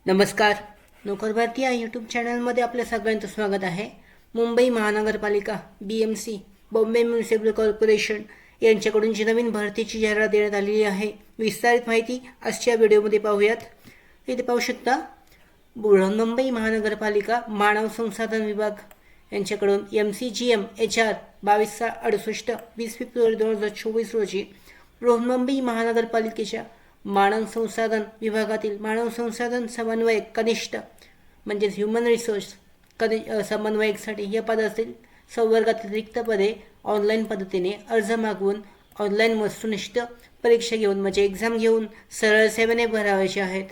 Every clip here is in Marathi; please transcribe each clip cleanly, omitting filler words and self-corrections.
नमस्कार. नोकर भारती या यूट्यूब चॅनलमध्ये आपल्या सगळ्यांचं स्वागत आहे. मुंबई महानगरपालिका BMC बॉम्बे म्युनिसिपल कॉर्पोरेशन यांच्याकडून जी नवीन भरतीची जाहिरात देण्यात आलेली आहे, विस्तारित माहिती आजच्या व्हिडिओमध्ये पाहूयात. इथे पाहू शकता, बृहन्मुंबई महानगरपालिका मानव संसाधन विभाग यांच्याकडून MCGM HR 2268 20 फेब्रुवारी 2024 रोजी बृहन्मुंबई महानगरपालिकेच्या मानव संसाधन विभागातील मानव संसाधन समन्वयक कनिष्ठ म्हणजेच ह्युमन रिसोर्स समन्वयकसाठी या पदातील संवर्गातील रिक्त पदे ऑनलाईन पद्धतीने अर्ज मागवून ऑनलाईन वस्तुनिष्ठ परीक्षा घेऊन म्हणजे एक्झाम घेऊन सरळ सेवेने भरावायचे आहेत.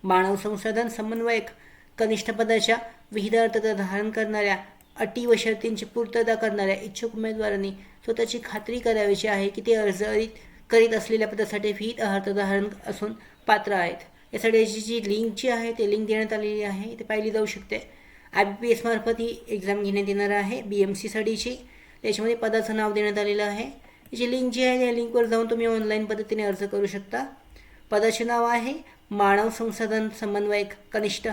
मानव संसाधन समन्वयक कनिष्ठ पदाच्या विविध अर्थता धारण करणाऱ्या अटी व शर्तींची पूर्तता करणाऱ्या इच्छुक उमेदवारांनी स्वतःची खात्री करायची आहे की ते अर्ज करीत असलेल्या पदासाठी विहित अर्थधारण असून पात्र आहेत. यासाठी जी लिंकची आहे ते लिंक देण्यात आलेली आहे, ते पाहिली जाऊ शकते. IBPS मार्फत ही एक्झाम घेण्यात येणार आहे BMCसाठीची. त्याच्यामध्ये पदाचं नाव देण्यात आलेलं आहे. याची लिंक जी आहे त्या लिंकवर जाऊन तुम्ही ऑनलाईन पद्धतीने अर्ज करू शकता. पदाचे नाव आहे मानव संसाधन समन्वयक कनिष्ठ.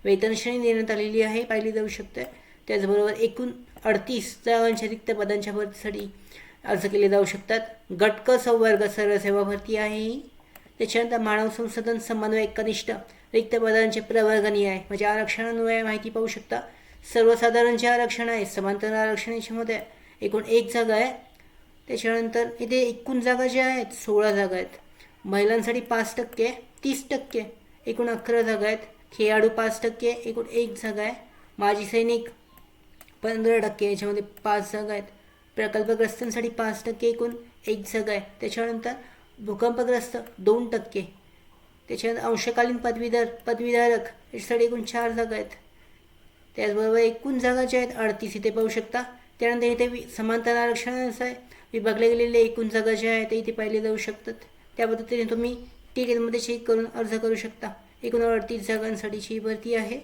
वेतन श्रेणी देण्यात आलेली आहे, पाहिली जाऊ शकते. त्याचबरोबर एकूण 38 जागांच्या रिक्त पदांच्या भरतीसाठी अर्ज केले जाऊ शकतात. गट क संवर्ग सरळ सेवा भरती आहे ही. त्याच्यानंतर मानव संसाधन समन्वयक कनिष्ठ रिक्त पदांचे प्रवर्गनीय आहे म्हणजे आरक्षणान्वये माहिती पाहू शकता. सर्वसाधारण जे आरक्षण आहे, समांतर आरक्षण याच्यामध्ये एकूण 1 जागा आहे. त्याच्यानंतर इथे एकूण जागा ज्या आहेत 16 जागा आहेत. महिलांसाठी 5%, 30%, एकूण 11 जागा आहेत. खेळाडू 5%, एकूण 1 जागा आहे. माजी सैनिक 15%, याच्यामध्ये 5 जागा आहेत. प्रकल्पग्रस्तांसाठी 5%, एकूण 1 जागा आहे. त्याच्यानंतर भूकंपग्रस्त 2%. त्याच्यानंतर अंशकालीन पदवीधारक याच्यासाठी एकूण 4 जागा आहेत. त्याचबरोबर एकूण जागा ज्या आहेत 38 इथे पाहू शकता. त्यानंतर इथे समांतर आरक्षणानुसार विभागले गेलेले एकूण जागा ज्या आहेत ते इथे पाहिले जाऊ शकतात. त्या पद्धतीने तुम्ही डिटेलमध्ये चेक करून अर्ज करू शकता. एकूण 38 जागांसाठीची भरती आहे.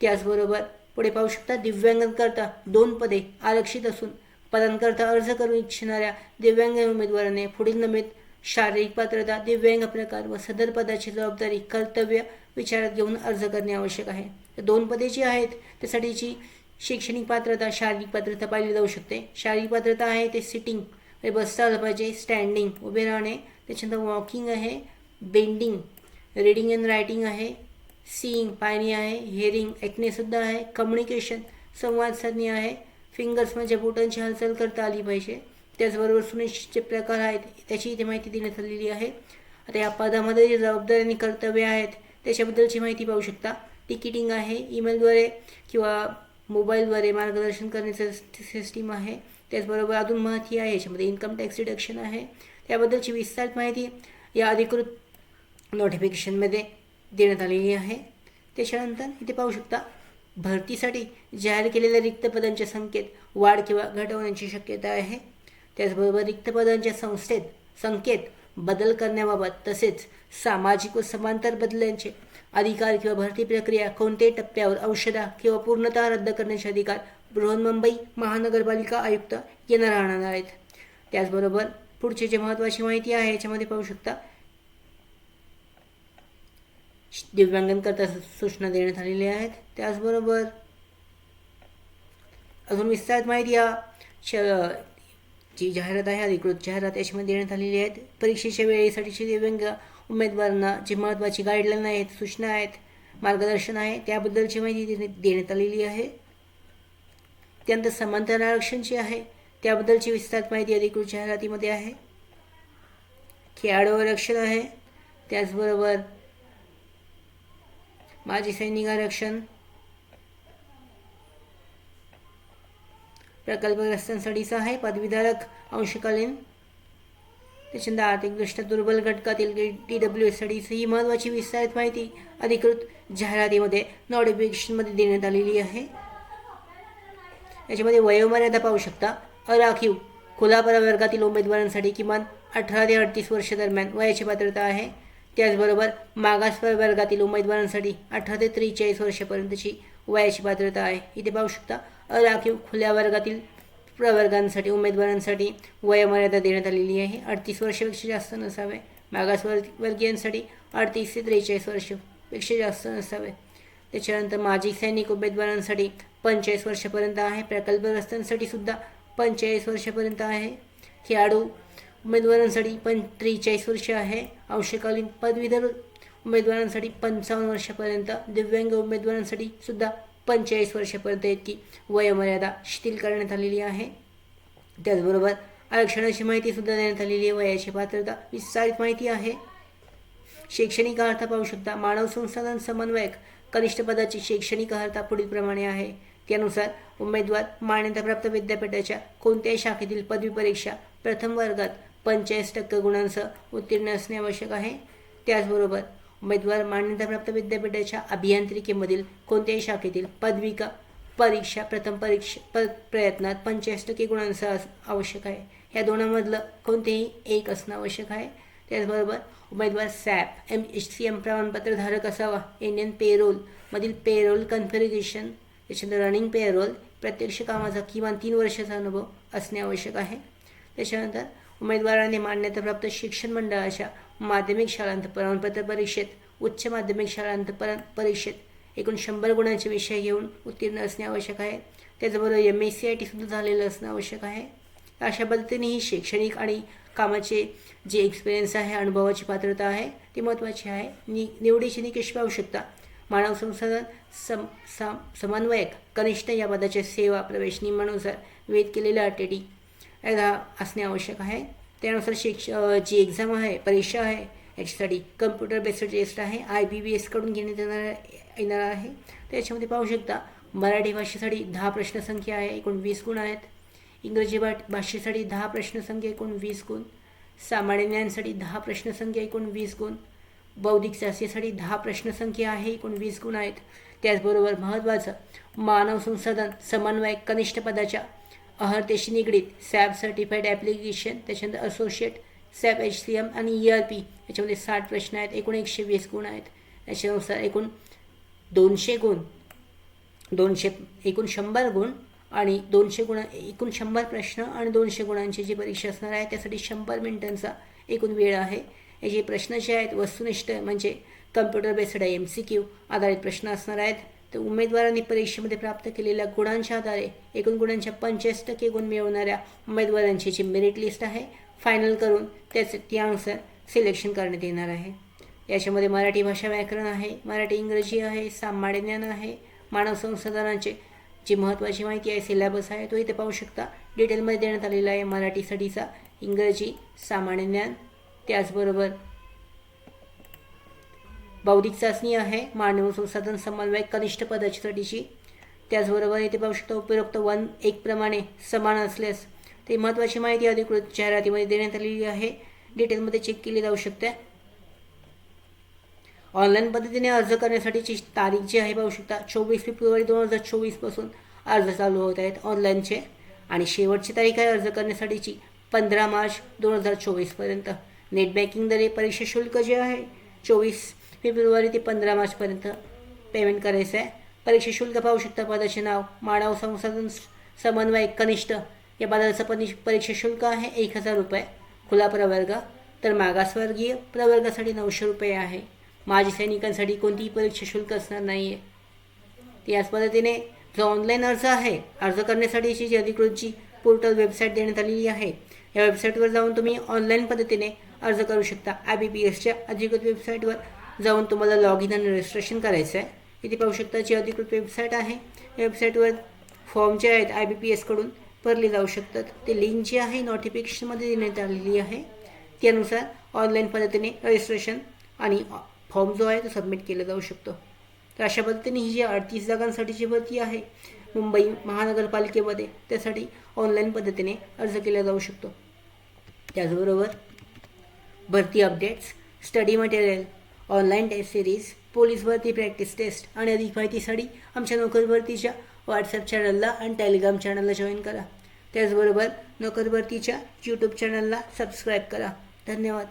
त्याचबरोबर पुढे पाहू शकता, दिव्यांगांकरता 2 पदे आरक्षित असून पदांकरता अर्ज करू इच्छिणाऱ्या दिव्यांग उमेदवाराने पुढील नमूद शारीरिक पात्रता, दिव्यांग प्रकार व सदर पदाची जबाबदारी, कर्तव्य विचारात घेऊन अर्ज करणे आवश्यक आहे. 2 पदे जी आहेत त्यासाठीची शैक्षणिक पात्रता, शारीरिक पात्रता पाहिली जाऊ शकते. शारीरिक पात्रता आहे ते सिटिंग म्हणजे बसता आलं पाहिजे, स्टँडिंग उभे राहणे, त्याच्यानंतर वॉकिंग आहे, बेंडिंग, रीडिंग अँड रायटिंग आहे, सीइंग पाहणे आहे, हिअरिंग ऐकणेसुद्धा आहे, कम्युनिकेशन संवाद साधणे आहे, फिंगर्स म्हणजे बोटांची हालचाल करता आली पाहिजे. त्याचबरोबर सुनिश्चित जे प्रकार आहेत त्याची इथे माहिती देण्यात आलेली आहे. आता या पदामध्ये जे जबाबदारी आणि कर्तव्य आहेत त्याच्याबद्दलची माहिती पाहू शकता. तिकिटिंग आहे, ईमेलद्वारे किंवा मोबाईलद्वारे मार्गदर्शन करण्याचं सिस्टीम आहे. त्याचबरोबर अजून माहिती आहे याच्यामध्ये इन्कम टॅक्स डिडक्शन आहे. त्याबद्दलची विस्तारित माहिती या अधिकृत नोटिफिकेशनमध्ये देण्यात आलेली आहे. त्याच्यानंतर इथे पाहू शकता, भरतीसाठी जाहीर केलेल्या रिक्त पदांच्या संख्येत वाढ किंवा घट होण्याची शक्यता आहे. त्याचबरोबर रिक्त पदांच्या संख्येत बदल करण्याबाबत तसेच सामाजिक व समांतर बदलांचे अधिकार किंवा भरती प्रक्रिया कोणत्याही टप्प्यावर औषधा किंवा पूर्णतः रद्द करण्याचे अधिकार बृहन्मुंबई महानगरपालिका आयुक्त यांना राहणार आहेत. त्याचबरोबर पुढची जी महत्त्वाची माहिती आहे याच्यामध्ये पाहू शकता, दिव्यांगांकरता सूचना देण्यात आलेल्या आहेत. त्याचबरोबर अजून विस्तारित माहिती जी जाहिरात आहे अधिकृत जाहिरात याच्यामध्ये देण्यात आलेली आहेत. परीक्षेच्या वेळेसाठीची दिव्यांग उमेदवारांना जी महत्त्वाची गाईडलाईन आहेत, सूचना आहेत, मार्गदर्शन आहे त्याबद्दलची माहिती देण्यात आलेली आहे. त्यानंतर समांतर आरक्षण जे आहे त्याबद्दलची विस्तारित माहिती अधिकृत जाहिरातीमध्ये आहे. खेळाडू आरक्षण आहे. त्याचबरोबर माजी सैनिक आरक्षण, प्रकल्पग्रस्तांसाठीचं आहे, पदवीधारक, अंशकालीन, त्याच्यानंतर आर्थिकदृष्ट्या दुर्बल घटकातील TWSसाठीची ही महत्त्वाची विस्तारित माहिती अधिकृत जाहिरातीमध्ये नोटिफिकेशनमध्ये देण्यात आलेली आहे. याच्यामध्ये वयोमर्यादा पाहू शकता. अराखीव खुला प्रवर्गातील उमेदवारांसाठी किमान 18 ते 38 वर्ष दरम्यान वयाची पात्रता आहे. त्याचबरोबर मागास प्रवर्गातील उमेदवारांसाठी 18 ते 43 वर्षापर्यंतची वयाची पात्रता आहे. इथे पाहू शकता, अराखीव खुल्या वर्गातील प्रवर्गांसाठी उमेदवारांसाठी वयोमर्यादा देण्यात आलेली आहे. 38 वर्षापेक्षा जास्त नसावे. मागासवर्गीयांसाठी 38 ते 43 वर्ष पेक्षा जास्त नसावे. त्याच्यानंतर माजी सैनिक उमेदवारांसाठी 45 वर्षापर्यंत आहे. प्रकल्पग्रस्तांसाठी सुद्धा 45 वर्षापर्यंत आहे. खेळाडू उमेदवारांसाठी 43 वर्ष आहे. अंशकालीन पदवीधर उमेदवारांसाठी 55 वर्षापर्यंत. दिव्यांग उमेदवारांसाठी सुद्धा 45 वर्षापर्यंत इतकी वयोमर्यादा शिथिल करण्यात आलेली आहे. त्याचबरोबर आरक्षणाची माहिती सुद्धा देण्यात आलेली आहे. वयाची पात्रता विस्तारित माहिती आहे. शैक्षणिक अर्हता पाहू शकता. मानव संसाधन समन्वयक कनिष्ठ पदाची शैक्षणिक अर्हता पुढील प्रमाणे आहे. त्यानुसार उमेदवार मान्यताप्राप्त विद्यापीठाच्या कोणत्याही शाखेतील पदवी परीक्षा प्रथम वर्गात 45% गुणांसह उत्तीर्ण असणे आवश्यक आहे. त्याचबरोबर उमेदवार मान्यताप्राप्त विद्यापीठाच्या अभियांत्रिकीमधील कोणत्याही शाखेतील पदविका परीक्षा प्रथम प्रयत्नात 85% गुणांसह आवश्यक आहे. या दोनांमधलं कोणतेही एक असणं आवश्यक आहे. त्याचबरोबर उमेदवार सॅप HCM प्रमाणपत्र धारक असावा. इंडियन पेरोल मधील पेरोल कन्फिगरेशन त्याच्यानंतर रनिंग पेरोल प्रत्यक्ष कामाचा किमान 3 वर्षाचा अनुभव असणे आवश्यक आहे. त्याच्यानंतर उमेदवाराने मान्यताप्राप्त शिक्षण मंडळाच्या माध्यमिक शालांत प्रमाणपत्र परीक्षेत उच्च माध्यमिक शालांत परीक्षेत एकूण 100 गुणांचे विषय घेऊन उत्तीर्ण असणे आवश्यक आहे. त्याचबरोबर MSc सुद्धा झालेलं असणं आवश्यक आहे. अशा पद्धतीने ही शैक्षणिक आणि कामाचे जे एक्सपिरियन्स आहे अनुभवाची पात्रता आहे ती महत्त्वाची आहे. निवडीचे निकष पाहू शकता. मानव संसाधन समन्वयक कनिष्ठ या पदाच्या सेवा प्रवेश नियमानुसार विहित केलेल्या अटी असणे आवश्यक आहे. त्यानुसार जी एक्झाम आहे परीक्षा आहे याच्यासाठी कम्प्युटर बेस्ड टेस्ट आहे. IBBS कडून घेण्यात येणार आहे. त्याच्यामध्ये पाहू शकता मराठी भाषेसाठी 10 प्रश्नसंख्या आहे. एकूण 20 गुण आहेत. इंग्रजी भाषेसाठी 10 प्रश्नसंख्या एकूण 20 गुण. सामान्य ज्ञानासाठी 10 प्रश्नसंख्या एकूण 20 गुण. बौद्धिक शास्त्रासाठी 10 प्रश्नसंख्या आहे एकूण 20 गुण आहेत. त्याचबरोबर महत्त्वाचं मानव संसाधन समन्वयक कनिष्ठ पदाच्या अर्हतेशी निगडीत सॅप सर्टिफाईड ॲप्लिकेशन त्याच्यानंतर असोसिएट सॅप HCM आणि ERP याच्यामध्ये 60 प्रश्न आहेत. एकूण 120 गुण आहेत. याच्यानुसार एकूण 200 गुण एकूण 100 गुण आणि 200 गुण एकूण 100 प्रश्न आणि 200 गुणांची जी परीक्षा असणार आहे त्यासाठी 100 मिनिटांचा एकूण वेळ आहे. याचे प्रश्न जे आहेत वस्तुनिष्ठ म्हणजे कम्प्युटर बेस्ड MCQ आधारित प्रश्न असणार आहेत. तर उमेदवारांनी परीक्षेमध्ये प्राप्त केलेल्या गुणांच्या आधारे एकूण गुणांच्या 85% गुण मिळवणाऱ्या उमेदवारांची जी मेरिट लिस्ट आहे फायनल करून त्यानुसार सिलेक्शन करण्यात येणार आहे. याच्यामध्ये मराठी भाषा व्याकरण आहे, मराठी इंग्रजी आहे, सामान्य ज्ञान आहे, मानव संसाधनांचे जी महत्त्वाची माहिती आहे सिलेबस आहे तो इथे पाहू शकता. डिटेलमध्ये देण्यात आलेला आहे. मराठीसाठीचा इंग्रजी सामान्य ज्ञान त्याचबरोबर बौद्धिक चाचणी आहे मानव संसाधन समन्वयक कनिष्ठ पदासाठीची. त्याचबरोबर इथे पाहू शकता उपरोक्त 1:1 प्रमाणे समान असल्यास ते महत्त्वाची माहिती अधिकृत जाहिरातीमध्ये देण्यात आलेली आहे. डिटेलमध्ये चेक केली जाऊ शकते. ऑनलाईन पद्धतीने अर्ज करण्यासाठीची तारीख जी आहे पाहू शकता 24 फेब्रुवारी 2024 पासून अर्ज चालू होत आहेत ऑनलाईनचे आणि शेवटची तारीख आहे अर्ज करण्यासाठीची 15 मार्च 2024 पर्यंत. नेट बँकिंगद्वारे परीक्षा शुल्क जे आहे 24 फेब्रुवारी ते 15 मार्चपर्यंत पेमेंट करायचं आहे. परीक्षा शुल्क पाहू शकता. पदाचे नाव मानव संसाधन समन्वयक कनिष्ठ या पदाचं परीक्षा शुल्क आहे 1000 रुपये खुला प्रवर्ग. तर मागासवर्गीय प्रवर्गासाठी 900 रुपये आहे. माजी सैनिकांसाठी कोणतीही परीक्षा शुल्क असणार नाही आहे. याच पद्धतीने जो ऑनलाईन अर्ज आहे अर्ज करण्यासाठीची जी अधिकृत जी पोर्टल वेबसाईट देण्यात आलेली आहे या वेबसाईटवर जाऊन तुम्ही ऑनलाईन पद्धतीने अर्ज करू शकता. IBPSच्या अधिकृत वेबसाईटवर जाऊन तुम्हाला लॉग इन आणि रजिस्ट्रेशन करायचं आहे. इथे पाहू शकता जी अधिकृत वेबसाईट आहे या वेबसाईटवर फॉर्म जे आहेत IBPS कडून भरले जाऊ शकतात. ते लिंक जी आहे नोटिफिकेशनमध्ये देण्यात आलेली आहे. त्यानुसार ऑनलाईन पद्धतीने रजिस्ट्रेशन आणि फॉर्म जो आहे तो सबमिट केला जाऊ शकतो. तर अशा पद्धतीने ही जी 38 जागांसाठीची भरती आहे मुंबई महानगरपालिकेमध्ये त्यासाठी ऑनलाईन पद्धतीने अर्ज केला जाऊ शकतो. त्याचबरोबर भरती updates, study material, online test series, police भरती प्रॅक्टिस टेस्ट आणि अधिक माहितीसाठी आमच्या नोकर भरतीच्या व्हॉट्सअप चॅनलला आणि टेलिग्राम चॅनलला जॉईन करा. त्याचबरोबर नोकर भरतीच्या YouTube चॅनलला सबस्क्राईब करा. धन्यवाद.